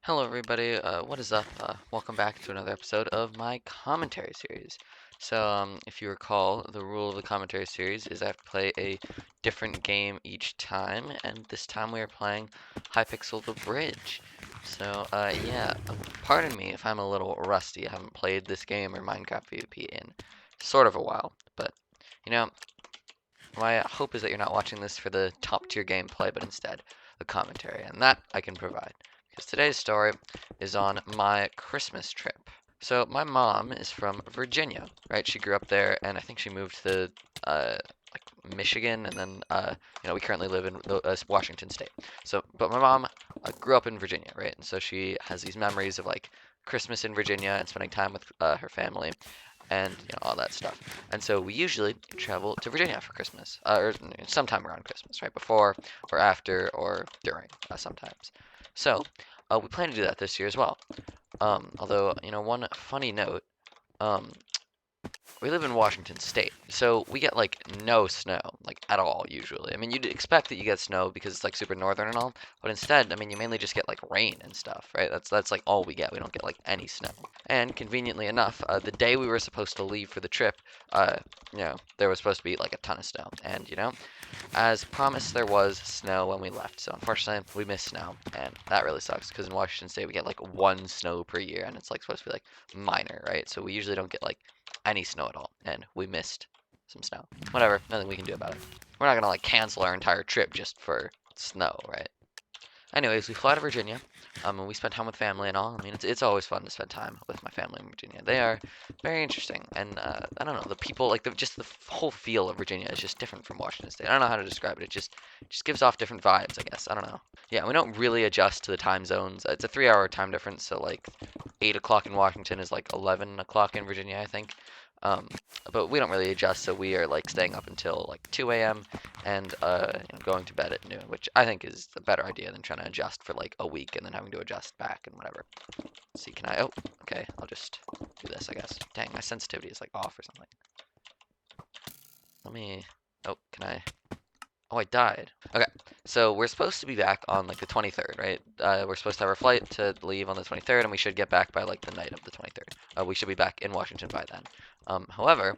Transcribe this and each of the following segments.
Hello, everybody. What is up? Welcome back to another episode of my commentary series. If you recall, the rule of the commentary series is I have to play a different game each time, and this time we are playing Hypixel Bridge. Yeah, pardon me if I'm a little rusty. I haven't played this game or Minecraft PvP in sort of a while, but you know, my hope is that you're not watching this for the top tier gameplay, but instead the commentary, and that I can provide. Because today's story is on my Christmas trip. So my mom is from Virginia, right? She grew up there, and I think she moved to like Michigan, and then we currently live in Washington State. But my mom grew up in Virginia, right? And so she has these memories of like Christmas in Virginia and spending time with her family and all that stuff. And so we usually travel to Virginia for Christmas, or sometime around Christmas, right before or after or during, sometimes. We plan to do that this year as well. Although one funny note, um, we live in Washington State, so we get like no snow, like at all usually. I mean, you'd expect that you get snow because it's like super northern and all, but instead, I mean, you mainly just get like rain and stuff, right? That's like all we get. We don't get like any snow. And conveniently enough, the day we were supposed to leave for the trip, uh, there was supposed to be like a ton of snow, and as promised, there was snow when we left. So unfortunately, we missed snow, and that really sucks because in Washington State we get like one snow per year, and it's like supposed to be like minor, right? So we usually don't get like any snow at all, and we missed some snow. Whatever, nothing we can do about it. We're not gonna like cancel our entire trip just for snow, right? Anyways, we fly to Virginia, and we spend time with family and all. I mean, it's always fun to spend time with my family in Virginia. They are very interesting, and I don't know, the people, like just the whole feel of Virginia is just different from Washington State. I don't know how to describe it. It just gives off different vibes, I guess. I don't know. Yeah, we don't really adjust to the time zones. It's a 3-hour time difference, so like 8 o'clock in Washington is like 11 o'clock in Virginia, I think. Um, but we don't really adjust, so we are like staying up until like 2 a.m. and going to bed at noon, which I think is a better idea than trying to adjust for like a week and then having to adjust back and whatever. Let's see, can I? Oh, okay, I'll just do this, I guess. Dang, my sensitivity is like off or something. Let me. Oh, can I? Oh, I died. Okay, so we're supposed to be back on like the 23rd, right? We're supposed to have our flight to leave on the 23rd, and we should get back by like the night of the 23rd. We should be back in Washington by then. However,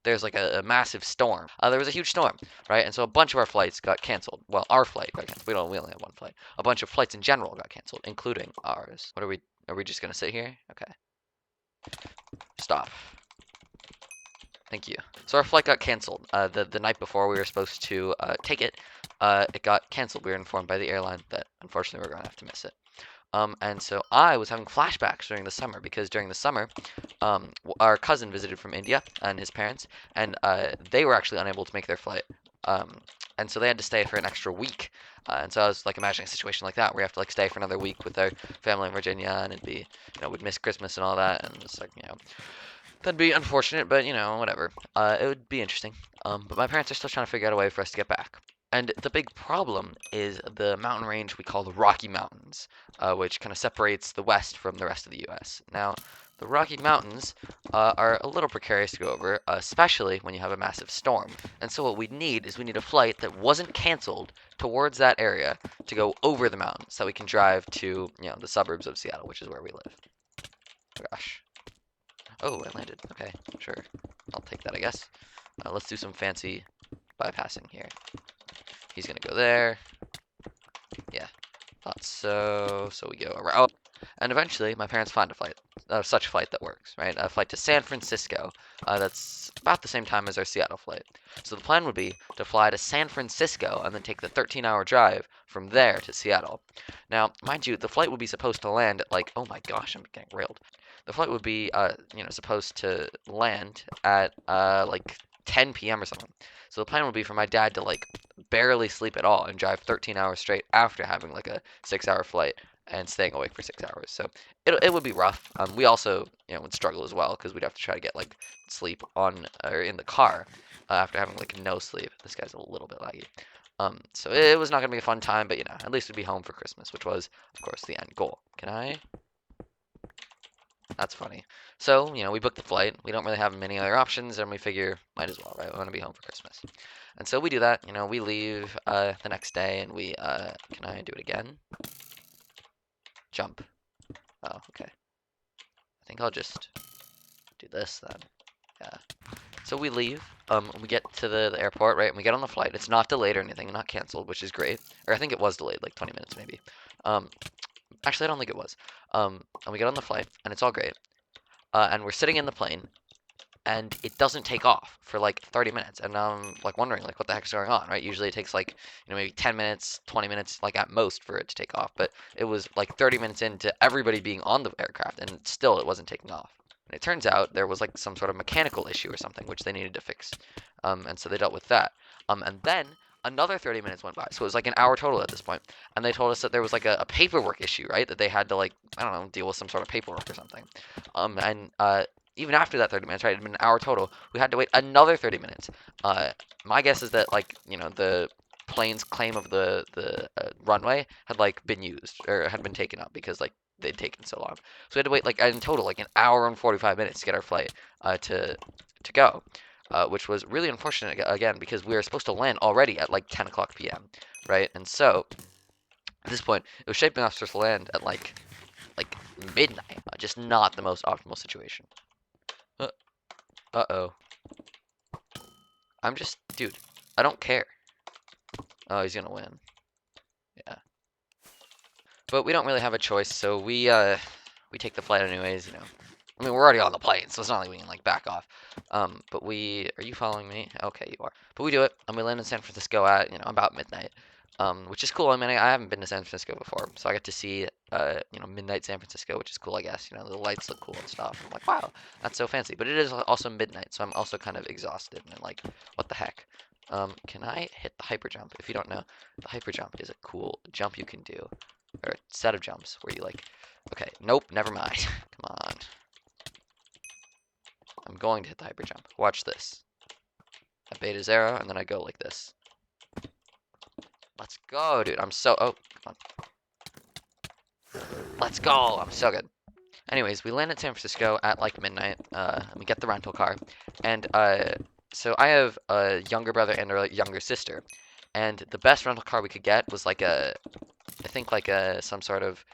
there's like a massive storm. There was a huge storm, right? And so a bunch of our flights got canceled. Well, our flight got canceled. We only have one flight. A bunch of flights in general got canceled, including ours. What are we? Are we just gonna sit here? Okay. Stop. Thank you. So our flight got canceled. The night before we were supposed to take it, it got canceled. We were informed by the airline that unfortunately we're gonna have to miss it. And so I was having flashbacks during the summer because during the summer, our cousin visited from India and his parents, and they were actually unable to make their flight. And so they had to stay for an extra week. And so I was like imagining a situation like that where you have to like stay for another week with their family in Virginia, and it'd be, we'd miss Christmas and all that, and it's like, that'd be unfortunate, but whatever. It would be interesting. But my parents are still trying to figure out a way for us to get back. And the big problem is the mountain range we call the Rocky Mountains, which kind of separates the West from the rest of the U.S. Now, the Rocky Mountains are a little precarious to go over, especially when you have a massive storm. And so what we need is a flight that wasn't canceled towards that area to go over the mountains, so we can drive to the suburbs of Seattle, which is where we live. Gosh. Oh, I landed. Okay, sure. I'll take that, I guess. Let's do some fancy bypassing here. He's gonna go there. Yeah, thought so. So we go around. Oh, and eventually, my parents find a flight, such flight that works, right? A flight to San Francisco. That's about the same time as our Seattle flight. So the plan would be to fly to San Francisco and then take the 13-hour drive from there to Seattle. Now, mind you, the flight would be supposed to land at like, oh my gosh, I'm getting railed. The flight would be, supposed to land at like 10 p.m. or something. So the plan would be for my dad to like barely sleep at all and drive 13 hours straight after having like a 6-hour flight and staying awake for 6 hours. So it would be rough. We also would struggle as well because we'd have to try to get like sleep on or in the car after having like no sleep. This guy's a little bit laggy. So it was not gonna be a fun time, but at least we'd be home for Christmas, which was of course the end goal. Can I? That's funny. So, we booked the flight. We don't really have many other options, and we figure might as well, right? We want to be home for Christmas. And so we do that. We leave the next day, and we, can I do it again? Jump. Oh, okay. I think I'll just do this then. Yeah. So we leave. We get to the airport, right? And we get on the flight. It's not delayed or anything, not canceled, which is great. Or I think it was delayed, like 20 minutes maybe. Actually, I don't think it was. And we get on the flight, and it's all great. And we're sitting in the plane, and it doesn't take off for like 30 minutes. And I'm like wondering like what the heck's going on, right? Usually it takes like, maybe 10 minutes, 20 minutes, like at most for it to take off. But it was like 30 minutes into everybody being on the aircraft, and still it wasn't taking off. And it turns out there was like some sort of mechanical issue or something, which they needed to fix. And so they dealt with that. And then another 30 minutes went by. So it was like an hour total at this point. And they told us that there was like a paperwork issue, right? That they had to like, I don't know, deal with some sort of paperwork or something. Even after that 30 minutes, right, it had been an hour total, we had to wait another 30 minutes. My guess is that like, the plane's claim of the runway had like been used or had been taken up because like they'd taken so long. So we had to wait like in total like an hour and 45 minutes to get our flight to go. Which was really unfortunate again because we were supposed to land already at like 10 o'clock p.m. right? And so at this point it was shaping up to land at like midnight, just not the most optimal situation. Uh-oh. Dude, I don't care. Oh, he's gonna win. Yeah. But we don't really have a choice, so we take the flight anyways, I mean, we're already on the plane, so it's not like we can, like, back off. But are you following me? Okay, you are. But we do it, and we land in San Francisco at, about midnight. Which is cool. I mean, I haven't been to San Francisco before, so I get to see, midnight San Francisco, which is cool, I guess. The lights look cool and stuff. I'm like, wow, that's so fancy. But it is also midnight, so I'm also kind of exhausted and like, what the heck? Can I hit the hyper jump? If you don't know, the hyper jump is a cool jump you can do, or a set of jumps where you like, okay, nope, never mind. Come on. I'm going to hit the hyper jump. Watch this. I beta 0, and then I go like this. Let's go, dude. Oh, come on. Let's go. I'm so good. Anyways, we land in San Francisco at like midnight. And we get the rental car. And so I have a younger brother and a younger sister. And the best rental car we could get was like I think like some sort of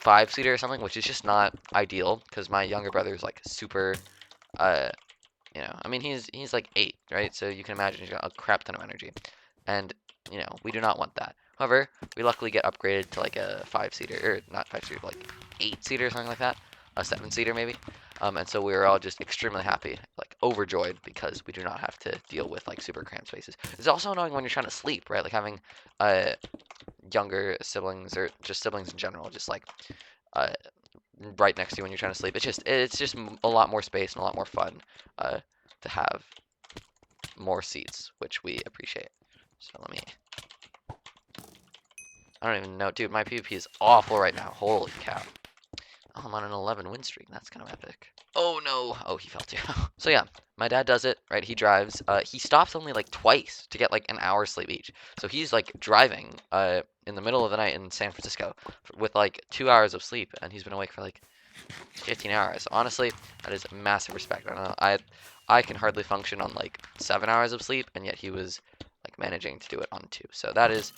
5-seater or something, which is just not ideal because my younger brother is like super, I mean, he's like 8, right? So you can imagine he's got a crap ton of energy. And we do not want that. However, we luckily get upgraded to like a 5-seater, or not 5-seater, like 8-seater or something like that, a 7-seater maybe. And so we were all just extremely happy, like overjoyed, because we do not have to deal with like super cramped spaces. It's also annoying when you're trying to sleep, right? Like having younger siblings or just siblings in general, just like right next to you when you're trying to sleep. It's just a lot more space and a lot more fun to have more seats, which we appreciate. So let me. I don't even know, dude. My PvP is awful right now. Holy cow! Oh, I'm on an 11 win streak. That's kind of epic. Oh no! Oh, he fell too. So yeah, my dad does it. Right, he drives. He stops only like twice to get like an hour's sleep each. So he's like driving in the middle of the night in San Francisco with like 2 hours of sleep, and he's been awake for like 15 hours. Honestly, that is massive respect. I don't know. I can hardly function on like 7 hours of sleep, and yet he was like managing to do it on 2. So that is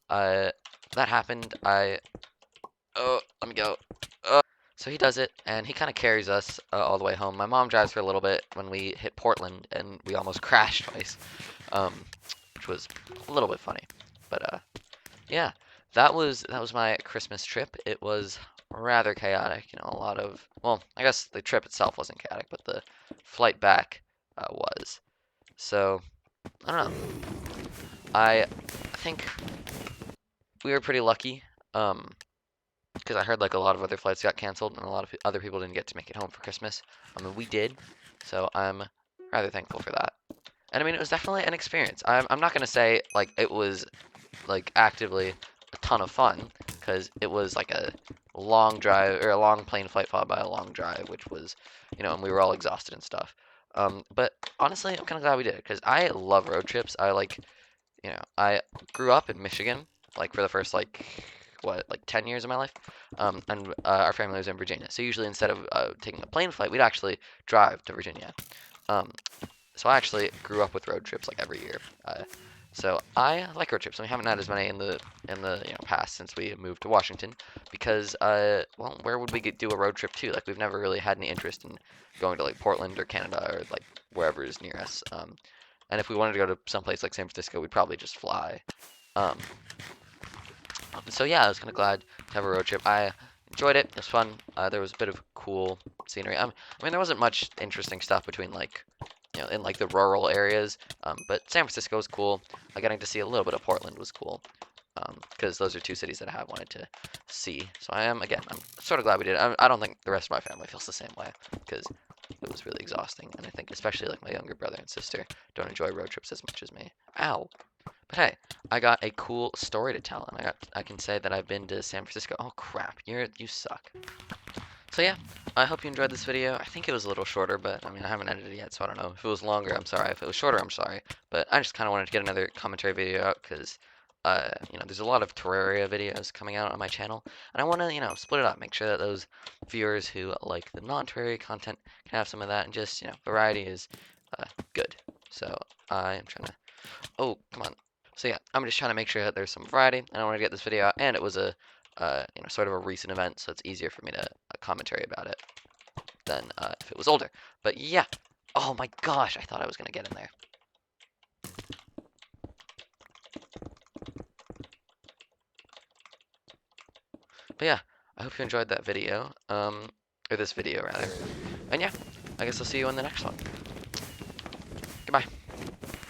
that happened. Oh, let me go. So he does it, and he kind of carries us all the way home. My mom drives for a little bit when we hit Portland, and we almost crashed twice, which was a little bit funny. But yeah, that was my Christmas trip. It was rather chaotic, a lot of, well, I guess the trip itself wasn't chaotic, but the flight back was. So I don't know. I think we were pretty lucky, because I heard like a lot of other flights got canceled and a lot of other people didn't get to make it home for Christmas. I mean, we did, so I'm rather thankful for that. And I mean, it was definitely an experience. I'm not gonna say like it was like actively a ton of fun, because it was like a long drive, or a long plane flight followed by a long drive, which was, and we were all exhausted and stuff. But honestly, I'm kind of glad we did it, because I love road trips. I like, I grew up in Michigan, like for the first like 10 years of my life, and our family was in Virginia. So usually instead of taking a plane flight, we'd actually drive to Virginia. So I actually grew up with road trips like every year. So I like road trips, and we haven't had as many in the past since we moved to Washington, because well, where would we do a road trip to? Like, we've never really had any interest in going to like Portland or Canada or like wherever is near us. And if we wanted to go to someplace like San Francisco, we'd probably just fly. Um, so yeah, I was kind of glad to have a road trip. I enjoyed it. It was fun. There was a bit of cool scenery. I mean, there wasn't much interesting stuff between like, in like the rural areas. But San Francisco was cool. Getting to see a little bit of Portland was cool. Because those are two cities that I have wanted to see. So I'm sort of glad we did. I don't think the rest of my family feels the same way, because it was really exhausting. And I think especially like my younger brother and sister don't enjoy road trips as much as me. Ow. But hey, I got a cool story to tell, and I can say that I've been to San Francisco. Oh crap, you suck. So yeah, I hope you enjoyed this video. I think it was a little shorter, but I mean I haven't edited it yet, so I don't know. If it was longer, I'm sorry. If it was shorter, I'm sorry. But I just kind of wanted to get another commentary video out because there's a lot of Terraria videos coming out on my channel, and I want to, split it up, make sure that those viewers who like the non-Terraria content can have some of that, and just, variety is good. So I am trying to. Oh, come on. So yeah, I'm just trying to make sure that there's some variety, and I want to get this video out, and it was a, sort of a recent event, so it's easier for me to commentary about it than if it was older. But yeah, oh my gosh, I thought I was gonna get in there. But yeah, I hope you enjoyed that video, or this video rather. And yeah, I guess I'll see you in the next one.